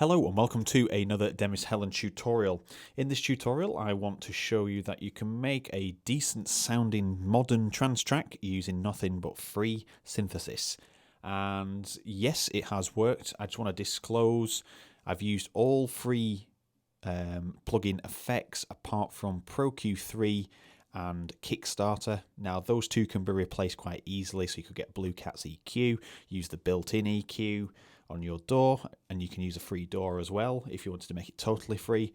Hello and welcome to another Demis Hellen tutorial. In this tutorial I want to show you that you can make a decent sounding modern trance track using nothing but free synthesis. And yes, it has worked. I just want to disclose I've used all free plugin effects apart from Pro Q3 and Kickstarter. Now those two can be replaced quite easily, so you could get Blue Cat's EQ, use the built-in EQ on your DAW, and you can use a free DAW as well if you wanted to make it totally free.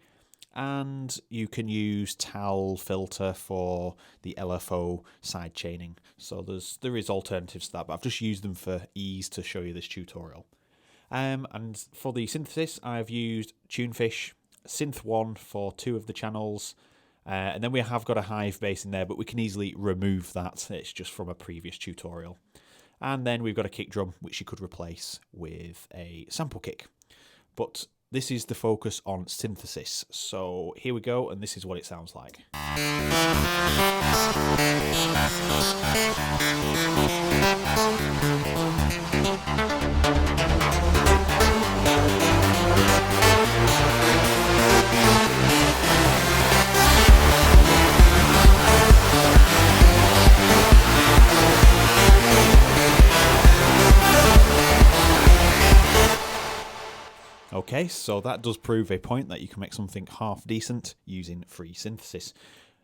And you can use Tal filter for the LFO side chaining. So there is alternatives to that, but I've just used them for ease to show you this tutorial. And for the synthesis, I've used Tunefish, Synth 1 for 2 of the channels, and then we have got a Hive bass in there, but we can easily remove that. It's just from a previous tutorial. And then we've got a kick drum, which you could replace with a sample kick. But this is the focus on synthesis. So here we go, and this is what it sounds like. Okay, so that does prove a point that you can make something half decent using free synthesis.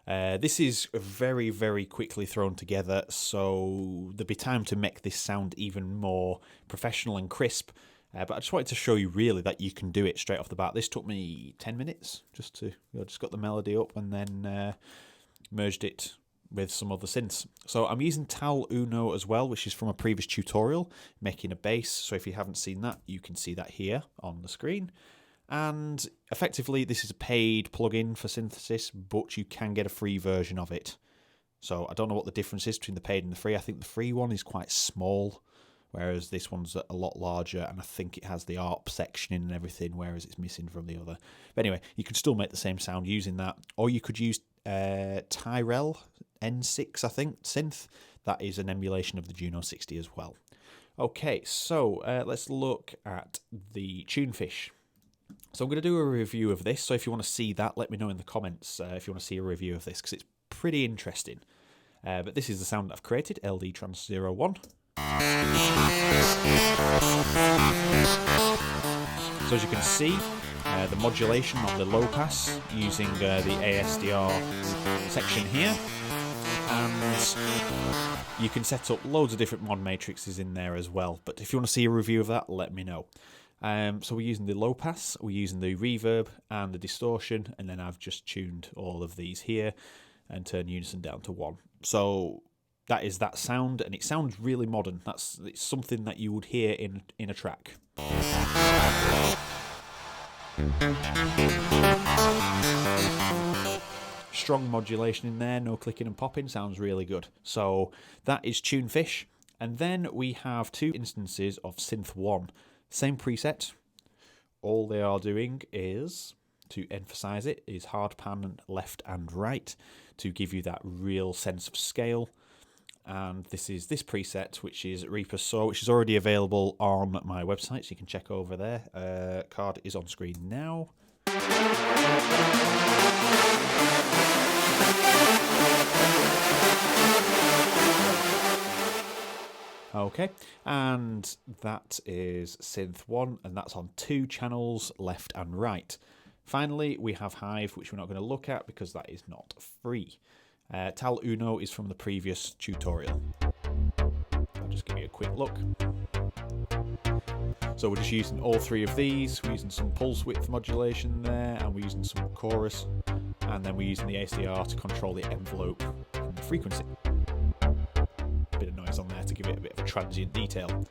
This is very, very quickly thrown together, so there'll be time to make this sound even more professional and crisp. But I just wanted to show you really that you can do it straight off the bat. This took me 10 minutes just got the melody up and then merged it with some other synths. So I'm using Tal Uno as well, which is from a previous tutorial, making a bass. So if you haven't seen that, you can see that here on the screen. And effectively, this is a paid plugin for synthesis, but you can get a free version of it. So I don't know what the difference is between the paid and the free. I think the free one is quite small, whereas this one's a lot larger, and I think it has the ARP section in and everything, whereas it's missing from the other. But anyway, you can still make the same sound using that, or you could use Tyrell N6, I think, synth. That is an emulation of the Juno 60 as well. Okay, so let's look at the Tunefish. So I'm going to do a review of this, so if you want to see that, let me know in the comments if you want to see a review of this, because it's pretty interesting. But this is the sound that I've created, LD Trans 01. So as you can see, the modulation on the low pass using the ASDR section here, and you can set up loads of different mod matrices in there as well, but if you want to see a review of that, let me know. So we're using the low pass, we're using the reverb and the distortion, and then I've just tuned all of these here and turned unison down to 1. So that is that sound, and it sounds really modern. It's something that you would hear in a track. Strong modulation in there, no clicking and popping, sounds really good. So that is Tunefish, and then we have 2 instances of Synth 1. Same preset, all they are doing is, to emphasize it, is hard pan left and right to give you that real sense of scale. And this is this preset, which is Reaper Saw, which is already available on my website, so you can check over there. Card is on screen now. Okay, and that is Synth 1, and that's on 2 channels, left and right. Finally, we have Hive, which we're not going to look at because that is not free. Tal Uno is from the previous tutorial. I'll just give you a quick look. So we're just using all 3 of these. We're using some pulse width modulation there, and we're using some chorus, and then we're using the ASDR to control the envelope and the frequency. Bit of noise on there to give it a bit of a transient detail.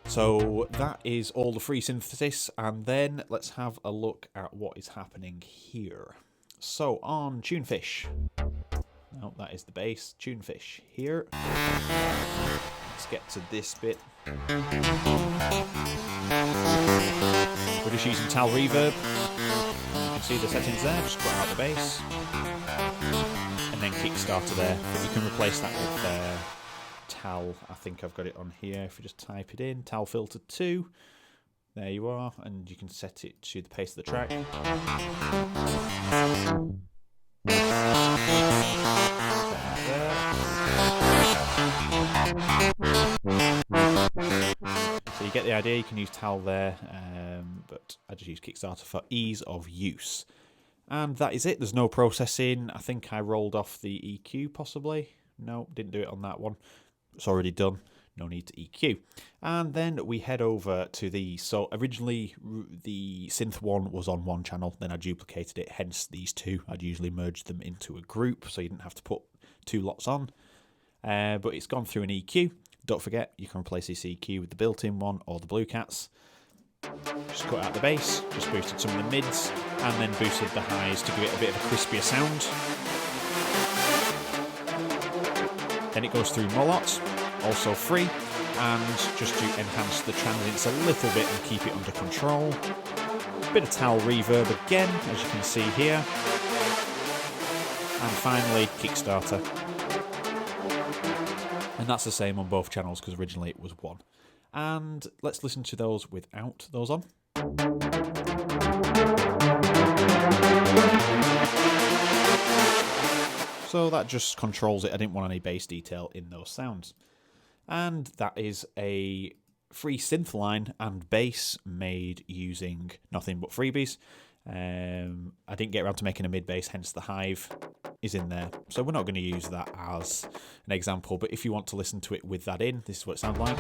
So that is all the free synthesis, and then let's have a look at what is happening here. So on Tunefish, no, that is the bass, Tunefish here. Let's get to this bit. We're just using Tal Reverb. You can see the settings there, just put out the bass. And then Kickstarter there, but you can replace that with Tal, I think I've got it on here. If we just type it in, Tal Filter 2, There you are, and you can set it to the pace of the track. So you get the idea. You can use TAL there, but I just use Kickstarter for ease of use. And that is it. There's no processing. I think I rolled off the EQ possibly. No, didn't do it on that one. It's already done. No need to EQ. And then we head over to these. So originally the synth one was on one channel, then I duplicated it, hence these two. I'd usually merge them into a group so you didn't have to put two lots on. But it's gone through an EQ. Don't forget, you can replace this EQ with the built-in one or the Blue Cats. Just cut out the bass, just boosted some of the mids, and then boosted the highs to give it a bit of a crispier sound. Then it goes through Molot, also free, and just to enhance the transients a little bit and keep it under control. Bit of TAL reverb again, as you can see here. And finally, Kickstarter. And that's the same on both channels because originally it was one. And let's listen to those without those on. So that just controls it. I didn't want any bass detail in those sounds. And that is a free synth line and bass made using nothing but freebies. I didn't get around to making a mid bass, hence the Hive is in there. So we're not going to use that as an example, but if you want to listen to it with that in, this is what it sounds like.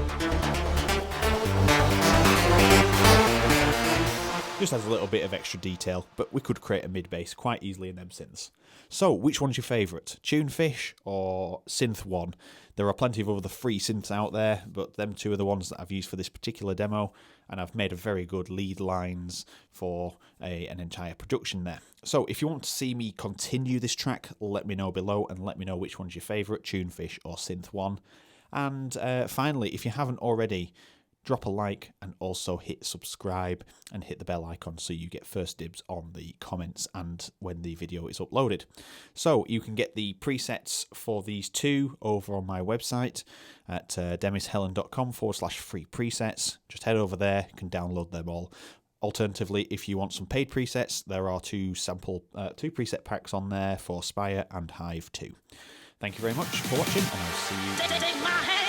Just has a little bit of extra detail, but we could create a mid bass quite easily in them synths. So which one's your favourite? Tunefish or Synth 1? There are plenty of other free synths out there, but them two are the ones that I've used for this particular demo, and I've made a very good lead lines for an entire production there. So if you want to see me continue this track, let me know below and let me know which one's your favourite, Tunefish or Synth 1. And finally, if you haven't already, drop a like and also hit subscribe and hit the bell icon so you get first dibs on the comments and when the video is uploaded. So you can get the presets for these two over on my website at demishellen.com/free presets. Just head over there, you can download them all. Alternatively, if you want some paid presets, there are two preset packs on there for Spire and Hive 2. Thank you very much for watching, and I'll see you.